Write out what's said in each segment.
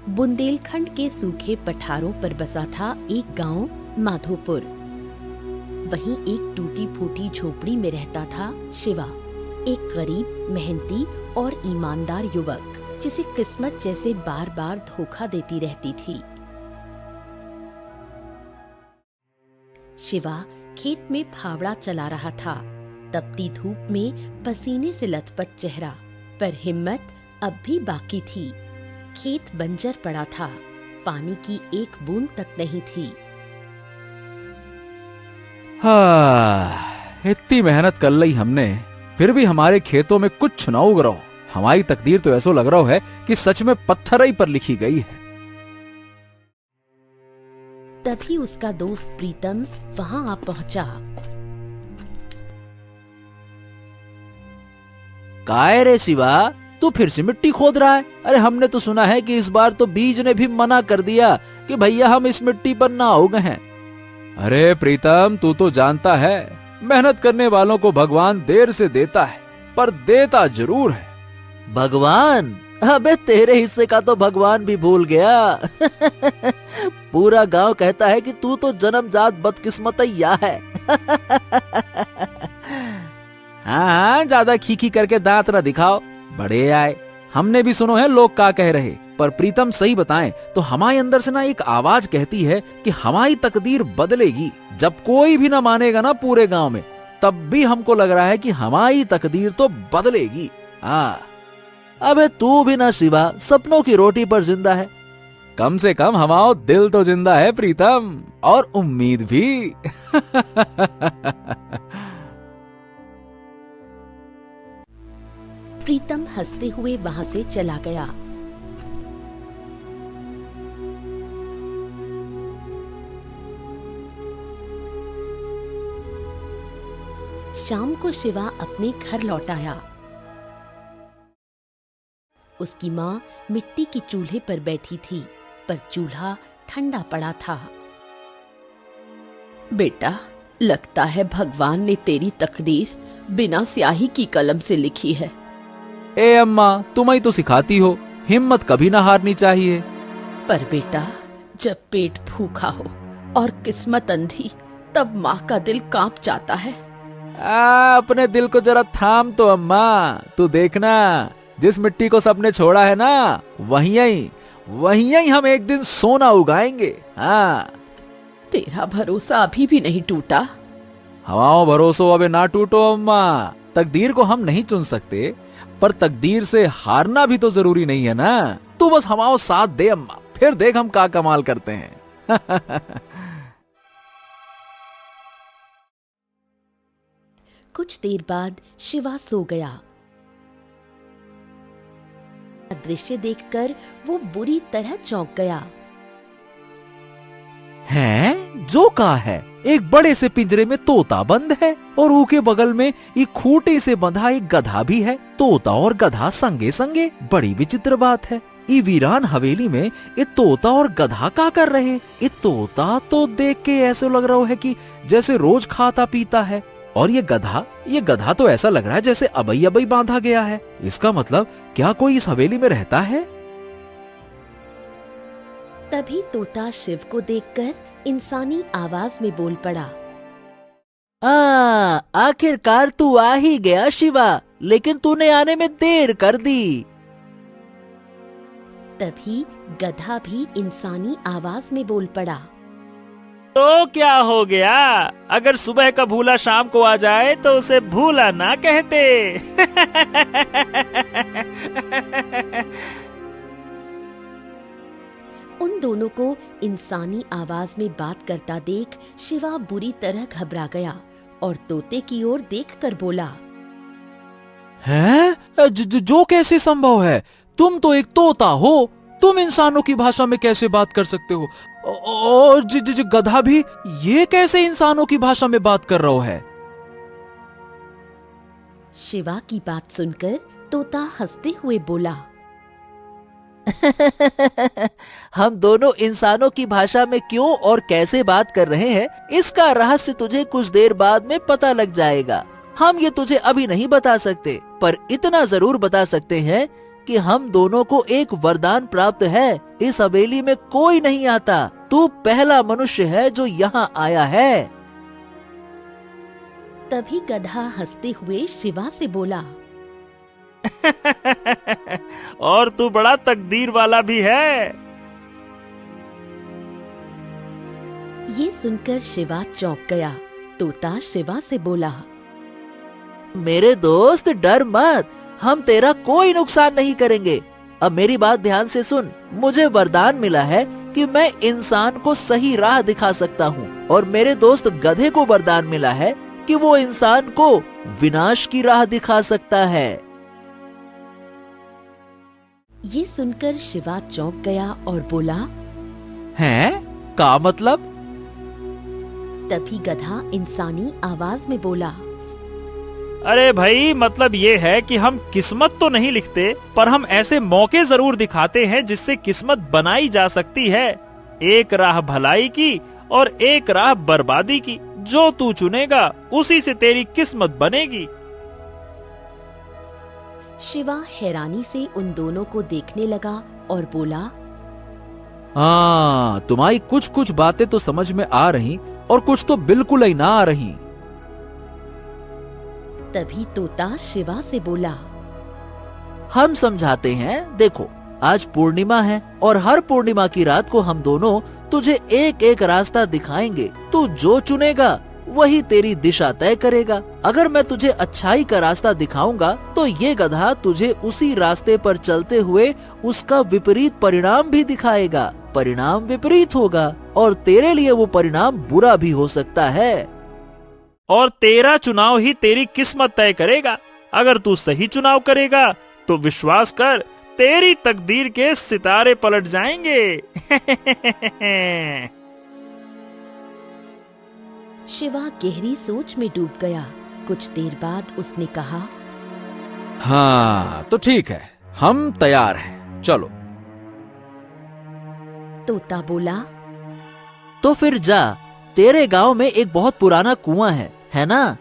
बुंदेलखंड के सूखे पठारों पर बसा था एक गांव माधोपुर। वहीं एक टूटी फूटी झोपड़ी में रहता था शिवा, एक गरीब, मेहनती और ईमानदार युवक जिसे किस्मत जैसे बार बार धोखा देती रहती थी। शिवा खेत में फावड़ा चला रहा था, तपती धूप में पसीने से लथपथ चेहरा, पर हिम्मत अब भी बाकी थी। खेत बंजर पड़ा था, पानी की एक बूंद तक नहीं थी। इतनी मेहनत कर ली हमने, फिर भी हमारे खेतों में कुछ न उग रहा। हमारी तकदीर तो ऐसा लग रहा है कि सच में पत्थर ही पर लिखी गई है। तभी उसका दोस्त प्रीतम वहां आ पहुंचा। काय रे शिवा, तू फिर से मिट्टी खोद रहा है? अरे हमने तो सुना है कि इस बार तो बीज ने भी मना कर दिया कि भैया हम इस मिट्टी पर ना उगे हैं। अरे प्रीतम, तू तो जानता है मेहनत करने वालों को भगवान देर से देता है, पर देता जरूर है। भगवान? अबे तेरे हिस्से का तो भगवान भी भूल गया। पूरा गांव कहता है कि तू तो जन्मजात बदकिस्मतैया है। हाँ, ज्यादा खीखी करके दांत न दिखाओ, बड़े आए। हमने भी सुनो है लोग क्या कह रहे, पर प्रीतम सही बताएं तो हमारे अंदर से ना एक आवाज कहती है कि हमारी तकदीर बदलेगी। जब कोई भी ना मानेगा ना पूरे गांव में, तब भी हमको लग रहा है कि हमारी तकदीर तो बदलेगी। हाँ, अबे तू भी ना शिवा सपनों की रोटी पर जिंदा है। कम से कम हमारा दिल तो जिंदा है प्रीतम, और उम्मीद भी। प्रीतम हंसते हुए वहां से चला गया। शाम को शिवा अपने घर लौट आया। उसकी माँ मिट्टी की चूल्हे पर बैठी थी, पर चूल्हा ठंडा पड़ा था। बेटा, लगता है भगवान ने तेरी तकदीर बिना स्याही की कलम से लिखी है। ए अम्मा, तुम ही तो सिखाती हो, हिम्मत कभी ना हारनी चाहिए। पर बेटा, जब पेट भूखा हो और किस्मत अंधी, तब माँ का दिल कांप जाता है। अपने दिल को जरा थाम तो अम्मा। तू देखना, जिस मिट्टी को सबने छोड़ा है ना, वहीं हम एक दिन सोना उगाएंगे। हाँ, तेरा भरोसा अभी भी नहीं टूटा? हमारा भरोसा अबे ना टूटो अम्मा। तकदीर को हम नहीं चुन सकते, पर तकदीर से हारना भी तो जरूरी नहीं है ना। तू बस हमारा साथ दे अम्मा, फिर देख हम क्या कमाल करते हैं। कुछ देर बाद शिवा सो गया। दृश्य देखकर वो बुरी तरह चौंक गया। हैं? जो कहा है, एक बड़े से पिंजरे में तोता बंद है और ऊके बगल में एक खूंटे से बंधा एक गधा भी है। तोता और गधा संगे संगे, बड़ी विचित्र बात है। ये वीरान हवेली में ये तोता और गधा क्या कर रहे? ये तोता तो देख के ऐसे लग रहा है कि जैसे रोज खाता पीता है, और ये गधा तो ऐसा लग रहा है जैसे अबई अबई बांधा गया है। इसका मतलब क्या कोई इस हवेली में रहता है? तभी तोता शिव को देखकर इंसानी आवाज में बोल पड़ा। आखिरकार तू आ ही गया शिवा, लेकिन तूने आने में देर कर दी। तभी गधा भी इंसानी आवाज में बोल पड़ा। तो क्या हो गया? अगर सुबह का भूला शाम को आ जाए तो उसे भूला ना कहते। उन दोनों को इंसानी आवाज में बात करता देख शिवा बुरी तरह घबरा गया और तोते की ओर देखकर बोला, हैं? जो कैसे संभव है? तुम तो एक तोता हो, तुम इंसानों की भाषा में कैसे बात कर सकते हो? और गधा भी ये कैसे इंसानों की भाषा में बात कर रहा है? शिवा की बात सुनकर तोता हंसते हुए बोला, हम दोनों इंसानों की भाषा में क्यों और कैसे बात कर रहे हैं, इसका रहस्य तुझे कुछ देर बाद में पता लग जाएगा। हम ये तुझे अभी नहीं बता सकते, पर इतना जरूर बता सकते हैं कि हम दोनों को एक वरदान प्राप्त है। इस हवेली में कोई नहीं आता। तू पहला मनुष्य है जो यहाँ आया है। तभी गधा हंसते हुए शिवा से बोला, और तू बड़ा तकदीर वाला भी है। ये सुनकर शिवा चौंक गया। तोता शिवा से बोला, मेरे दोस्त डर मत, हम तेरा कोई नुकसान नहीं करेंगे। अब मेरी बात ध्यान से सुन। मुझे वरदान मिला है कि मैं इंसान को सही राह दिखा सकता हूँ, और मेरे दोस्त गधे को वरदान मिला है कि वो इंसान को विनाश की राह दिखा सकता है। ये सुनकर शिवा चौंक गया और बोला, हैं? का मतलब? तभी गधा इंसानी आवाज में बोला, अरे भाई, मतलब ये है कि हम किस्मत तो नहीं लिखते, पर हम ऐसे मौके जरूर दिखाते हैं जिससे किस्मत बनाई जा सकती है। एक राह भलाई की और एक राह बर्बादी की। जो तू चुनेगा उसी से तेरी किस्मत बनेगी। शिवा हैरानी से उन दोनों को देखने लगा और बोला, हाँ, तुम्हारी कुछ कुछ बातें तो समझ में आ रही और कुछ तो बिल्कुल ही ना आ रही। तभी तोता शिवा से बोला, हम समझाते हैं। देखो, आज पूर्णिमा है और हर पूर्णिमा की रात को हम दोनों तुझे एक एक रास्ता दिखाएंगे। तू जो चुनेगा वही तेरी दिशा तय करेगा। अगर मैं तुझे अच्छाई का रास्ता दिखाऊंगा तो ये गधा तुझे उसी रास्ते पर चलते हुए उसका विपरीत परिणाम भी दिखाएगा। परिणाम विपरीत होगा और तेरे लिए वो परिणाम बुरा भी हो सकता है। और तेरा चुनाव ही तेरी किस्मत तय करेगा। अगर तू सही चुनाव करेगा तो विश्वास कर, तेरी तकदीर के सितारे पलट जाएंगे। शिवा गहरी सोच में डूब गया। कुछ देर बाद उसने कहा, हाँ, तो ठीक है, हम तैयार हैं, चलो। तोता बोला, तो फिर जा। तेरे गांव में एक बहुत पुराना कुआं है ना?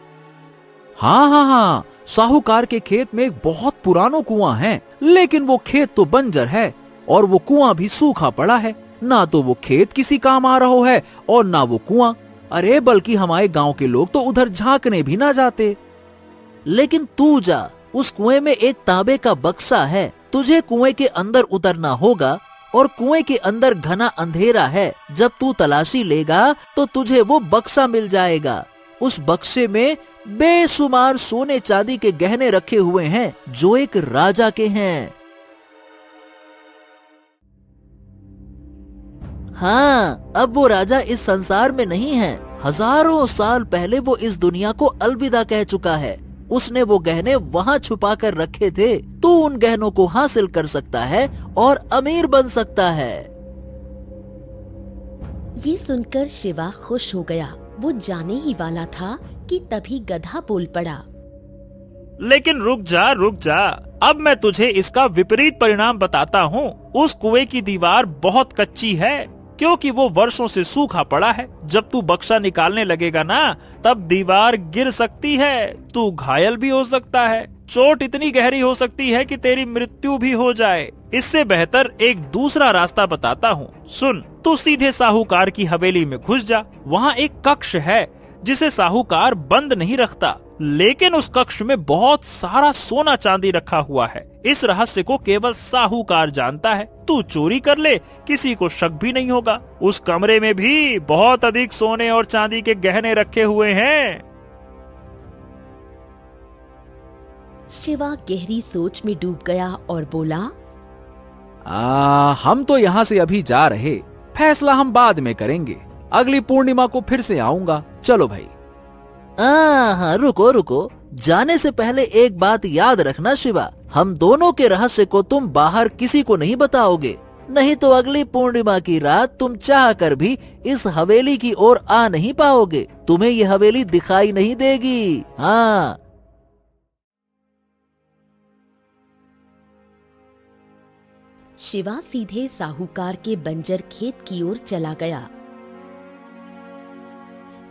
हाँ हाँ हाँ, साहूकार के खेत में एक बहुत पुराना कुआं है, लेकिन वो खेत तो बंजर है और वो कुआं भी सूखा पड़ा है। ना तो वो खेत किसी काम आ रहा है और ना वो कुआं। अरे बल्कि हमारे गांव के लोग तो उधर झांकने भी ना जाते। लेकिन तू जा, उस कुएं में एक तांबे का बक्सा है। तुझे कुएं के अंदर उतरना होगा और कुएं के अंदर घना अंधेरा है। जब तू तलाशी लेगा तो तुझे वो बक्सा मिल जाएगा। उस बक्से में बेशुमार सोने चांदी के गहने रखे हुए हैं जो एक राजा के हैं। हाँ, अब वो राजा इस संसार में नहीं है। हजारों साल पहले वो इस दुनिया को अलविदा कह चुका है। उसने वो गहने वहाँ छुपा कर रखे थे। तू उन गहनों को हासिल कर सकता है और अमीर बन सकता है। ये सुनकर शिवा खुश हो गया। वो जाने ही वाला था कि तभी गधा बोल पड़ा, लेकिन रुक जा रुक जा, अब मैं तुझे इसका विपरीत परिणाम बताता हूँ। उस कुएं की दीवार बहुत कच्ची है क्योंकि वो वर्षों से सूखा पड़ा है। जब तू बक्सा निकालने लगेगा ना, तब दीवार गिर सकती है। तू घायल भी हो सकता है। चोट इतनी गहरी हो सकती है कि तेरी मृत्यु भी हो जाए। इससे बेहतर एक दूसरा रास्ता बताता हूँ, सुन। तू सीधे साहूकार की हवेली में घुस जा। वहाँ एक कक्ष है जिसे साहूकार बंद नहीं रखता, लेकिन उस कक्ष में बहुत सारा सोना चांदी रखा हुआ है। इस रहस्य को केवल साहूकार जानता है। तू चोरी कर ले, किसी को शक भी नहीं होगा। उस कमरे में भी बहुत अधिक सोने और चांदी के गहने रखे हुए हैं। शिवा गहरी सोच में डूब गया और बोला, हम तो यहाँ से अभी जा रहे, फैसला हम बाद में करेंगे। अगली पूर्णिमा को फिर से आऊंगा। चलो भाई। हाँ, रुको रुको, जाने से पहले एक बात याद रखना शिवा। हम दोनों के रहस्य को तुम बाहर किसी को नहीं बताओगे, नहीं तो अगली पूर्णिमा की रात तुम चाह कर भी इस हवेली की ओर आ नहीं पाओगे। तुम्हें ये हवेली दिखाई नहीं देगी। हाँ। शिवा सीधे साहूकार के बंजर खेत की ओर चला गया।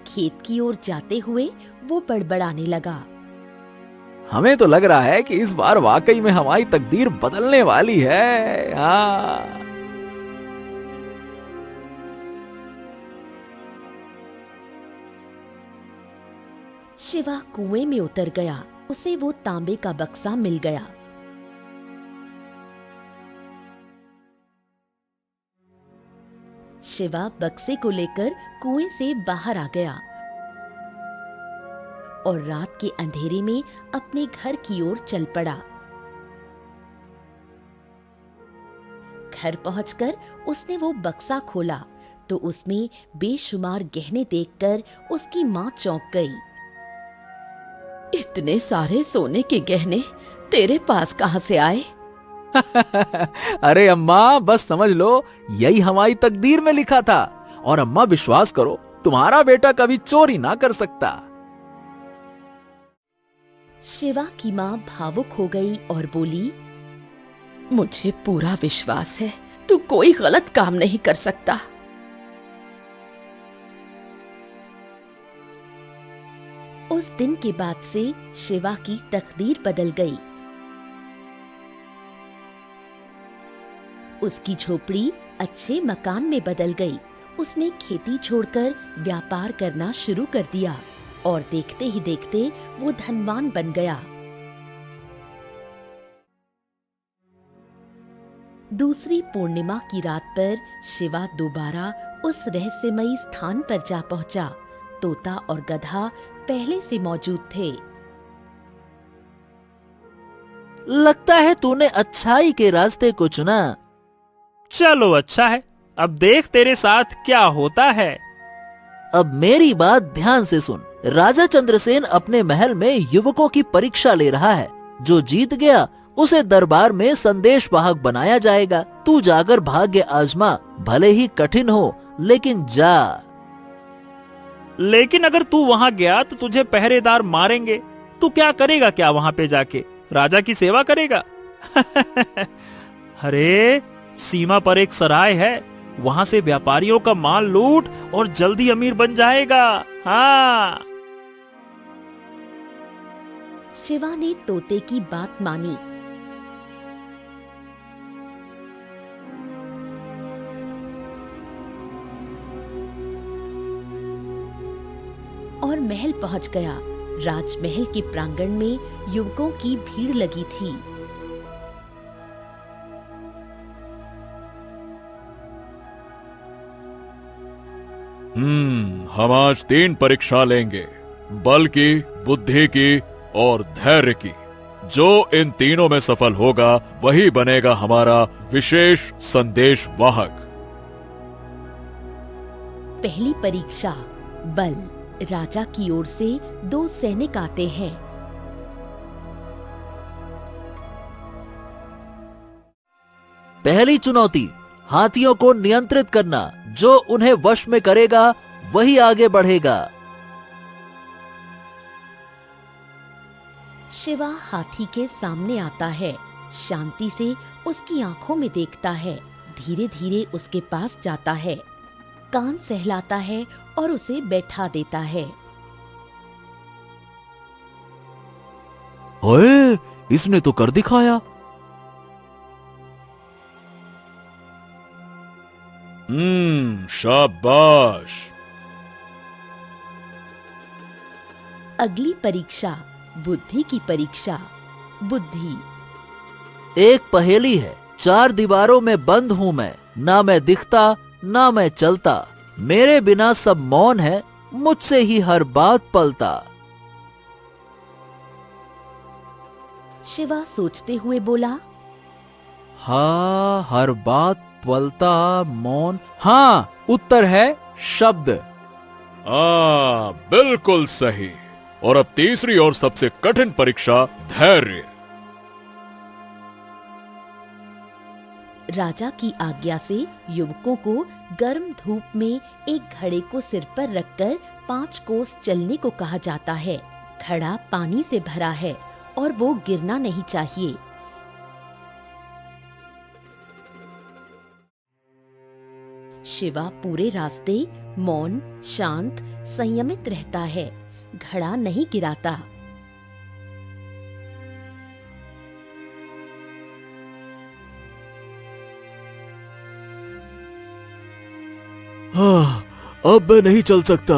खेत की ओर जाते हुए वो बड़बड़ाने लगा, हमें तो लग रहा है कि इस बार वाकई में हमारी तकदीर बदलने वाली है। हाँ। शिवा कुएं में उतर गया। उसे वो तांबे का बक्सा मिल गया। शिवा बक्से को लेकर कुएं से बाहर आ गया और रात के अंधेरे में अपने घर की ओर चल पड़ा। घर पहुंचकर उसने वो बक्सा खोला तो उसमें बेशुमार गहने देखकर उसकी मां चौंक गई। इतने सारे सोने के गहने तेरे पास कहां से आए? अरे अम्मा, बस समझ लो यही हमारी तकदीर में लिखा था। और अम्मा विश्वास करो, तुम्हारा बेटा कभी चोरी ना कर सकता। शिवा की मां भावुक हो गई और बोली, मुझे पूरा विश्वास है तू कोई गलत काम नहीं कर सकता। उस दिन के बाद से शिवा की तकदीर बदल गई। उसकी झोपड़ी अच्छे मकान में बदल गई। उसने खेती छोड़कर व्यापार करना शुरू कर दिया और देखते ही देखते वो धनवान बन गया। दूसरी पूर्णिमा की रात पर शिवा दोबारा उस रहस्यमयी स्थान पर जा पहुंचा। तोता और गधा पहले से मौजूद थे। लगता है तूने अच्छाई के रास्ते को चुना। चलो अच्छा है, अब देख तेरे साथ क्या होता है। अब मेरी बात ध्यान से सुन। राजा चंद्रसेन अपने महल में युवकों की परीक्षा ले रहा है। जो जीत गया उसे दरबार में संदेश वाहक बनाया जाएगा। तू जाकर भाग्य आजमा, भले ही कठिन हो, लेकिन जा। लेकिन अगर तू वहां गया तो तुझे पहरेदार मारेंगे। तू क्या करेगा? क्या वहां पे जाके राजा की सेवा करेगा? अरे सीमा पर एक सराय है, वहां से व्यापारियों का माल लूट और जल्दी अमीर बन जाएगा। हाँ। शिवा ने तोते की बात मानी। और महल पहुंच गया। राजमहल के प्रांगण में युवकों की भीड़ लगी थी। हम आज 3 परीक्षा लेंगे, बल की, बुद्धि की और धैर्य की। जो इन तीनों में सफल होगा वही बनेगा हमारा विशेष संदेश वाहक। पहली परीक्षा बल। राजा की ओर से 2 सैनिक आते हैं। पहली चुनौती, हाथियों को नियंत्रित करना। जो उन्हें वश में करेगा वही आगे बढ़ेगा। शिवा हाथी के सामने आता है। शांति से उसकी आंखों में देखता है। धीरे धीरे उसके पास जाता है, कान सहलाता है और उसे बैठा देता है। ओए, इसने तो कर दिखाया। शाबाश। अगली परीक्षा बुद्धि की परीक्षा। बुद्धि। एक पहेली है। 4 दीवारों में बंद हूँ मैं, ना मैं दिखता ना मैं चलता। मेरे बिना सब मौन है, मुझसे ही हर बात पलता। शिवा सोचते हुए बोला, हाँ, हर बात पलता, मौन। हाँ, उत्तर है शब्द। बिल्कुल सही। और अब तीसरी और सबसे कठिन परीक्षा धैर्य। राजा की आज्ञा से युवकों को गर्म धूप में एक घड़े को सिर पर रखकर 5 कोस चलने को कहा जाता है। घड़ा पानी से भरा है और वो गिरना नहीं चाहिए। शिवा पूरे रास्ते मौन, शांत, संयमित रहता है। घड़ा नहीं गिराता। हाँ, अब मैं नहीं चल सकता।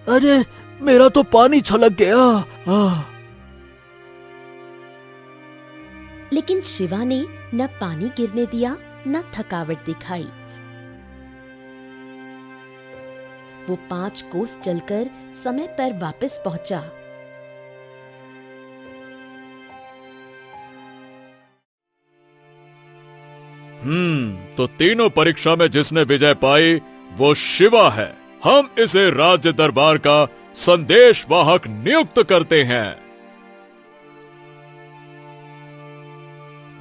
अरे मेरा तो पानी छलक गया। लेकिन शिवा ने न पानी गिरने दिया न थकावट दिखाई। वो 5 कोस चलकर समय पर वापस पहुंचा। तो तीनों परीक्षा में जिसने विजय पाई वो शिवा है। हम इसे राज्य दरबार का संदेश वाहक नियुक्त करते हैं।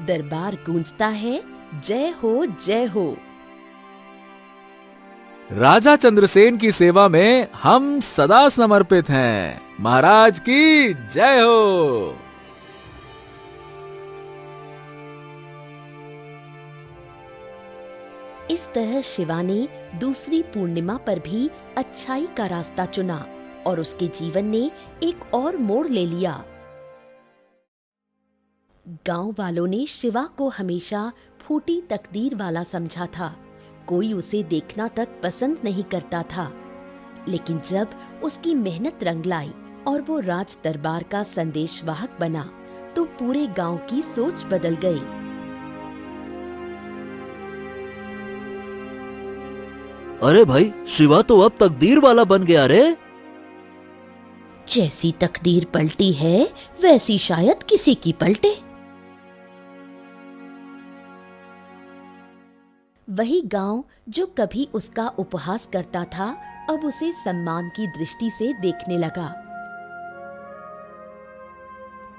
दरबार गूंजता है, जय हो जय हो। राजा चंद्रसेन की सेवा में हम सदा समर्पित हैं। महाराज की जय हो। इस तरह शिवा ने दूसरी पूर्णिमा पर भी अच्छाई का रास्ता चुना और उसके जीवन ने एक और मोड़ ले लिया। गांव वालों ने शिवा को हमेशा फूटी तकदीर वाला समझा था। कोई उसे देखना तक पसंद नहीं करता था। लेकिन जब उसकी मेहनत रंग लाई और वो राज दरबार का संदेशवाहक बना तो पूरे गांव की सोच बदल गई। अरे भाई, शिवा तो अब तकदीर वाला बन गया रे। जैसी तकदीर पलटी है वैसी शायद किसी की पलटे। वही गांव जो कभी उसका उपहास करता था अब उसे सम्मान की दृष्टि से देखने लगा।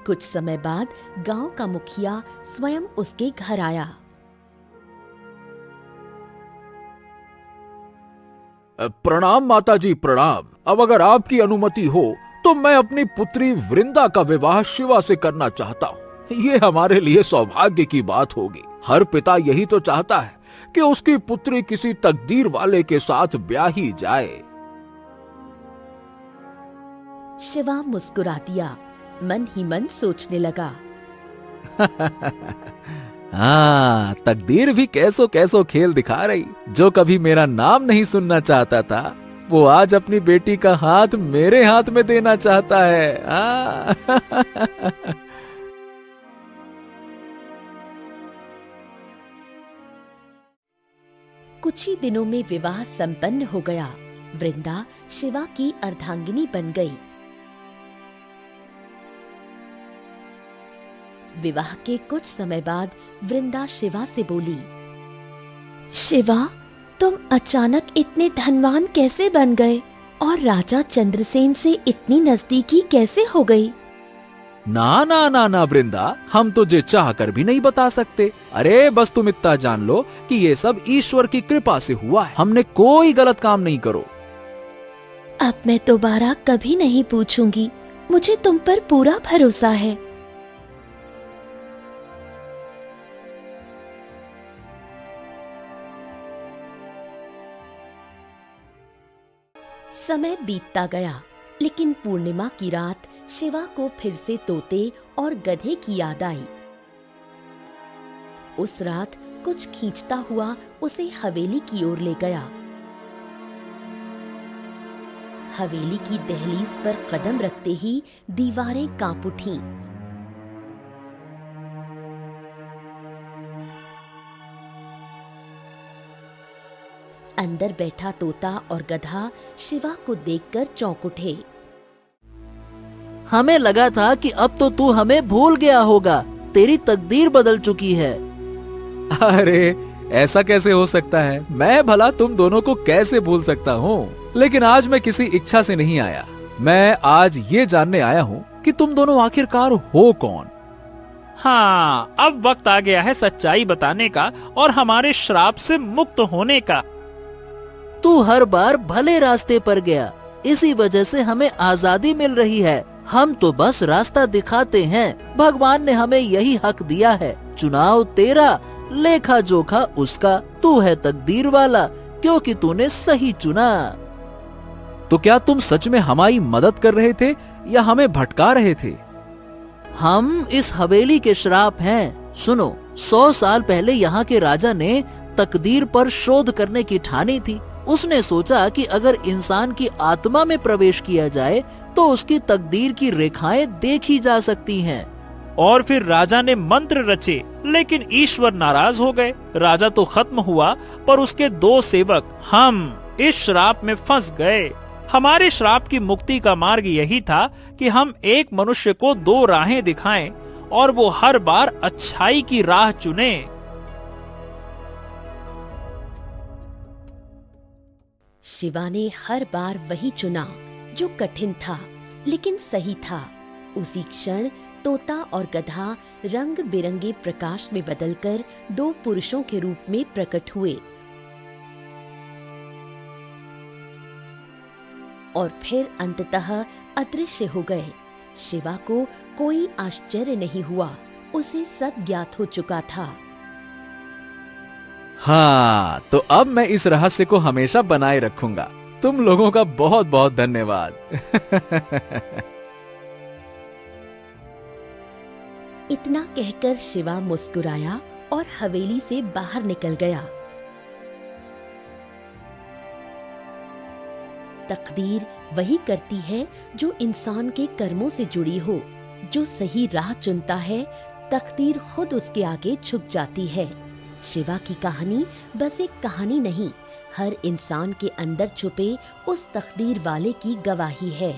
कुछ समय बाद गांव का मुखिया स्वयं उसके घर आया। प्रणाम माता जी, प्रणाम। अब अगर आपकी अनुमति हो तो मैं अपनी पुत्री वृंदा का विवाह शिवा से करना चाहता हूँ। ये हमारे लिए सौभाग्य की बात होगी। हर पिता यही तो चाहता है कि उसकी पुत्री किसी तकदीर वाले के साथ ब्याही जाए। शिवा मुस्कुरा दिया, मन ही मन सोचने लगा। हाँ, तकदीर भी कैसो कैसो खेल दिखा रही। जो कभी मेरा नाम नहीं सुनना चाहता था वो आज अपनी बेटी का हाथ मेरे हाथ में देना चाहता है। कुछ ही दिनों में विवाह संपन्न हो गया। वृंदा शिवा की अर्धांगिनी बन गई। विवाह के कुछ समय बाद वृंदा शिवा से बोली, शिवा, तुम अचानक इतने धनवान कैसे बन गए और राजा चंद्रसेन से इतनी नजदीकी कैसे हो गई? ना ना ना ना वृंदा, हम तुझे चाह कर भी नहीं बता सकते। अरे बस तुम इतना जान लो कि ये सब ईश्वर की कृपा से हुआ है। हमने कोई गलत काम नहीं करो। अब मैं दोबारा कभी नहीं पूछूंगी। मुझे तुम पर पूरा भरोसा है। समय बीतता गया, लेकिन पूर्णिमा की रात शिवा को फिर से तोते और गधे की याद आई। उस रात कुछ खींचता हुआ उसे हवेली की ओर ले गया। हवेली की दहलीज पर कदम रखते ही दीवारें कांप उठीं। अंदर बैठा तोता और गधा शिवा को देखकर चौंक उठे। हमें लगा था कि अब तो तू हमें भूल गया होगा। तेरी तकदीर बदल चुकी है। अरे ऐसा कैसे हो सकता है? मैं भला तुम दोनों को कैसे भूल सकता हूँ? लेकिन आज मैं किसी इच्छा से नहीं आया। मैं आज ये जानने आया हूँ कि तुम दोनों आखिरकार हो कौन। हाँ, अब वक्त आ गया है सच्चाई बताने का और हमारे श्राप से मुक्त होने का। तू हर बार भले रास्ते पर गया, इसी वजह से हमें आजादी मिल रही है। हम तो बस रास्ता दिखाते हैं। भगवान ने हमें यही हक दिया है। चुनाव तेरा, लेखा जोखा उसका। तू है तकदीर वाला क्योंकि तूने सही चुना। तो क्या तुम सच में हमारी मदद कर रहे थे या हमें भटका रहे थे? हम इस हवेली के श्राप हैं। सुनो, 100 साल पहले यहाँ के राजा ने तकदीर पर शोध करने की ठानी थी। उसने सोचा कि अगर इंसान की आत्मा में प्रवेश किया जाए तो उसकी तकदीर की रेखाएं देखी जा सकती हैं। और फिर राजा ने मंत्र रचे, लेकिन ईश्वर नाराज हो गए। राजा तो खत्म हुआ, पर उसके 2 सेवक हम इस श्राप में फंस गए। हमारे श्राप की मुक्ति का मार्ग यही था कि हम एक मनुष्य को 2 राहें दिखाएं और वो हर बार अच्छाई की राह चुने। शिवा ने हर बार वही चुना जो कठिन था लेकिन सही था। उसी क्षण तोता और गधा रंग बिरंगे प्रकाश में बदलकर 2 पुरुषों के रूप में प्रकट हुए और फिर अंततः अदृश्य हो गए। शिवा को कोई आश्चर्य नहीं हुआ, उसे सब ज्ञात हो चुका था। हाँ, तो अब मैं इस रहस्य को हमेशा बनाए रखूंगा। तुम लोगों का बहुत बहुत धन्यवाद। इतना कहकर शिवा मुस्कुराया और हवेली से बाहर निकल गया। तकदीर वही करती है जो इंसान के कर्मों से जुड़ी हो। जो सही राह चुनता है, तकदीर खुद उसके आगे झुक जाती है। शिवा की कहानी बस एक कहानी नहीं, हर इंसान के अंदर छुपे उस तकदीर वाले की गवाही है।